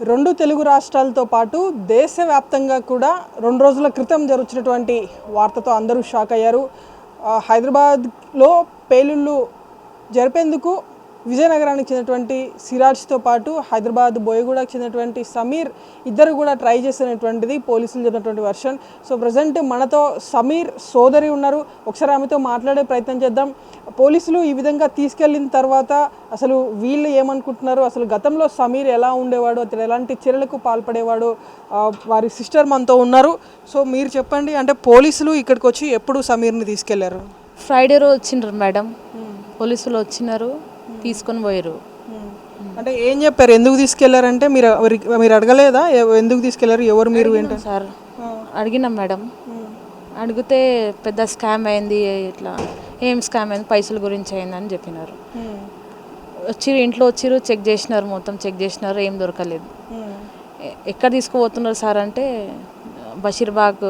రెండు తెలుగు రాష్ట్రాలతో పాటు దేశవ్యాప్తంగా కూడా 2 రోజుల క్రితం జరుగుతున్నటువంటి వార్తతో అందరూ షాక్ అయ్యారు. హైదరాబాద్లో పేలుళ్ళు జరిపేందుకు విజయనగరానికి చెందినటువంటి సిరాజ్తో పాటు హైదరాబాద్ బోయగూడకు చెందినటువంటి సమీర్ ఇద్దరు కూడా ట్రై చేసినటువంటిది పోలీసులు చెప్పినటువంటి వర్షన్. సో ప్రజెంట్ మనతో సమీర్ సోదరి ఉన్నారు. ఒకసారి ఆమెతో మాట్లాడే ప్రయత్నం చేద్దాం. పోలీసులు ఈ విధంగా తీసుకెళ్ళిన తర్వాత అసలు వీళ్ళు ఏమనుకుంటున్నారు, అసలు గతంలో సమీర్ ఎలా ఉండేవాడు, అతను ఎలాంటి చర్యలకు పాల్పడేవాడు, వారి సిస్టర్ మనతో ఉన్నారు. సో మీరు చెప్పండి, అంటే పోలీసులు ఇక్కడికి వచ్చి ఎప్పుడు సమీర్ని తీసుకెళ్లారు? ఫ్రైడే రోజు వచ్చిండ్రు మేడం, పోలీసులు వచ్చినారు, తీసుకొని పోయారు. అంటే ఏం చెప్పారు, ఎందుకు తీసుకెళ్లారంటే మీరు అడగలేదా ఎందుకు తీసుకెళ్లారు, ఎవరు మీరు ఏంటో? సార్ అడిగినాం మేడం, అడిగితే పెద్ద స్కామ్ అయింది, ఇట్లా ఏం స్కామ్ అయింది, పైసల గురించి అయిందని చెప్పినారు. వచ్చిరు, ఇంట్లో వచ్చిరు, చెక్ చేసినారు, మొత్తం చెక్ చేసినారు, ఏం దొరకలేదు. ఎక్కడ తీసుకుపోతున్నారు సార్ అంటే బషీర్బాగ్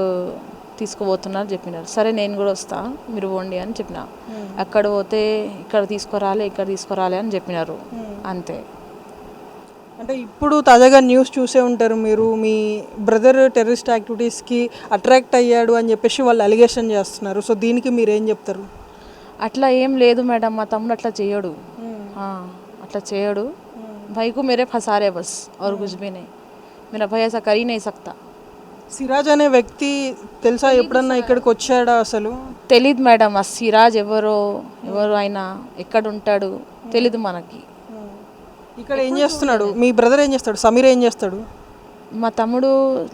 తీసుకుపోతున్నారు చెప్పినారు. సరే నేను కూడా వస్తా, మీరు పోండి అని చెప్పిన. అక్కడ పోతే ఇక్కడ తీసుకురాలే అని చెప్పినారు, అంతే. అంటే ఇప్పుడు తాజాగా న్యూస్ చూసే ఉంటారు మీరు, మీ బ్రదర్ టెర్రరిస్ట్ యాక్టివిటీస్కి అట్రాక్ట్ అయ్యాడు అని చెప్పేసి వాళ్ళు అలిగేషన్ చేస్తున్నారు. సో దీనికి మీరు ఏం చెప్తారు? అట్లా ఏం లేదు మేడం, మా తమ్ముడు అట్లా చేయడు, అట్లా చేయడు. భైకు మేరే ఫసారే బస్ ఔర్ కుచ్ భీ నహీ, మేరా భై ఐసా కర్ హీ నహీ సక్తా. సిరాజ్ అనే వ్యక్తి తెలుసా, ఎప్పుడన్నా ఇక్కడికి వచ్చాడా? అసలు తెలీదు మేడం, ఆ సిరాజ్ ఎవరు ఆయన, ఎక్కడ ఉంటాడు తెలీదు మనకి. ఇక్కడ ఏం చేస్తున్నాడు మీ బ్రదర్, ఏం చేస్తాడు సమీర్, ఏం చేస్తాడు? మా తమ్ముడు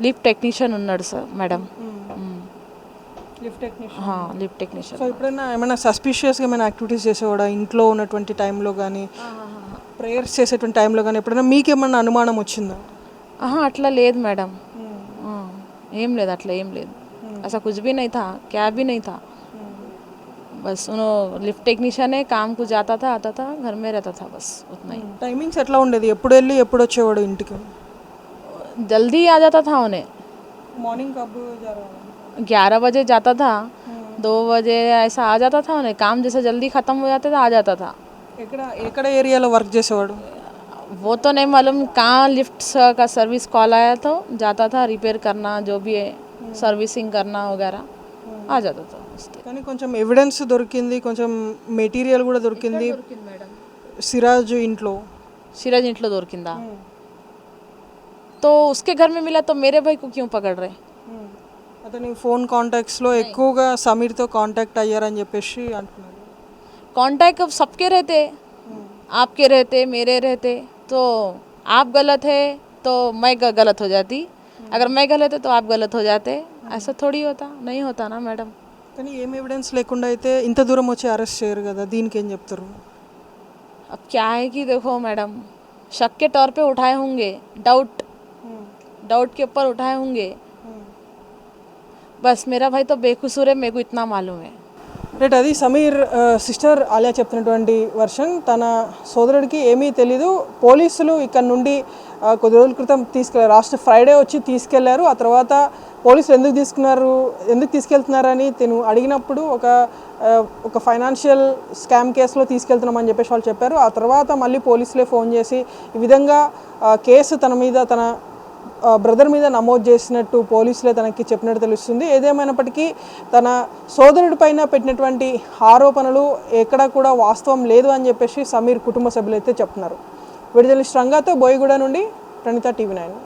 లిఫ్ట్ టెక్నీషియన్ ఉన్నాడు sir madam, lift technician. So ఎప్పుడైనా ఏమైనా సస్పిషియస్గా ఏమైనా యాక్టివిటీస్ చేసేవాడా ఇంట్లో ఉన్నటువంటి టైంలో కానీ, ప్రేయర్స్ చేసేటువంటి టైంలో కానీ ఎప్పుడైనా మీకేమన్నా అనుమానం వచ్చిందా? అట్లా లేదు మేడం, ఏం లేదు, అట్లా ఏం లేదు. అసలు कुछ भी नहीं था, क्या भी नहीं था, बस लिफ्ट टेक्नीशियन है, काम को जाता था, आता था, घर में रहता था, बस उतना ही. టైమింగ్స్ ఎట్లా ఉండేది, ఎప్పుడు వెళ్ళి ఎప్పుడు వచ్చేవాడు ఇంటికి? जल्दी आ जाता था उन्हें, మార్నింగ్ కబ్ 11 बजे जाता था, 2 बजे ऐसा आ जाता था उन्हें, काम जैसे जल्दी ख़त्म हो जाता था, आ जाता था. ఎక్కడ ఏరియాలో వర్క్ చేసేవాడు? वो तो नहीं मालूम, कहाँ लिफ्ट का सर्विस कॉल आया तो जाता था, रिपेयर करना जो भी है, सर्विसिंग करना वगैरह, आ जाता था. కానీ కొంచెం ఎవిడెన్స్ దొరికింది, కొంచెం మెటీరియల్ కూడా దొరికింది సిరాజ్ ఇంట్లో. सिराज इंట్లో దొరికిందా? तो उसके घर में मिला तो मेरे भाई को क्यों पकड़ रहे? అతని ఫోన్ కాంటాక్ట్స్లో ఎక్కువగా సమీర్తో కాంటాక్ట్ అయ్యారని చెప్పేసి అంటున్నారు. कांटेक्ट सबके रहते, आपके रहते, मेरे रहते, तो आप गलत है तो मैं गलत हो जाती, अगर मैं गलत है तो आप गलत हो जाते. ऐसा थोड़ी होता, नहीं होता ना मैडम. కానీ ఏం ఎవిడెన్స్ లేకుండా అయితే ఇంత దూరం వచ్చి అరెస్ట్ చేయరు కదా, దీనికి ఏం చెప్తారు? अब क्या है कि देखो मैडम, शक के तौर पे उठाए होंगे, डाउट के ऊपर उठाए होंगे, बस मेरा भाई तो बेकसूर है, मेरे को इतना मालूम है. రైట్, అది సమీర్ సిస్టర్ ఆలియా చెప్తున్నటువంటి వర్షన్. తన సోదరుడికి ఏమీ తెలీదు. పోలీసులు ఇక్కడ నుండి కొద్ది రోజుల క్రితం లాస్ట్ ఫ్రైడే వచ్చి తీసుకెళ్లారు. ఆ తర్వాత పోలీసులు ఎందుకు తీసుకెళ్తున్నారని తను అడిగినప్పుడు ఒక ఫైనాన్షియల్ స్కామ్ కేసులో తీసుకెళ్తున్నామని చెప్పేసి వాళ్ళు చెప్పారు. ఆ తర్వాత మళ్ళీ పోలీసులే ఫోన్ చేసి ఈ విధంగా కేసు తన బ్రదర్ మీద నమోదు చేసినట్టు పోలీసులే తనకి చెప్పినట్టు తెలుస్తుంది. ఏదేమైనప్పటికీ తన సోదరుడి పైన పెట్టినటువంటి ఆరోపణలు ఎక్కడా కూడా వాస్తవం లేదు అని చెప్పేసి సమీర్ కుటుంబ సభ్యులు అయితే చెప్తున్నారు. విడుదల రంగాతో బోయగూడ నుండి ప్రణీత, TV9.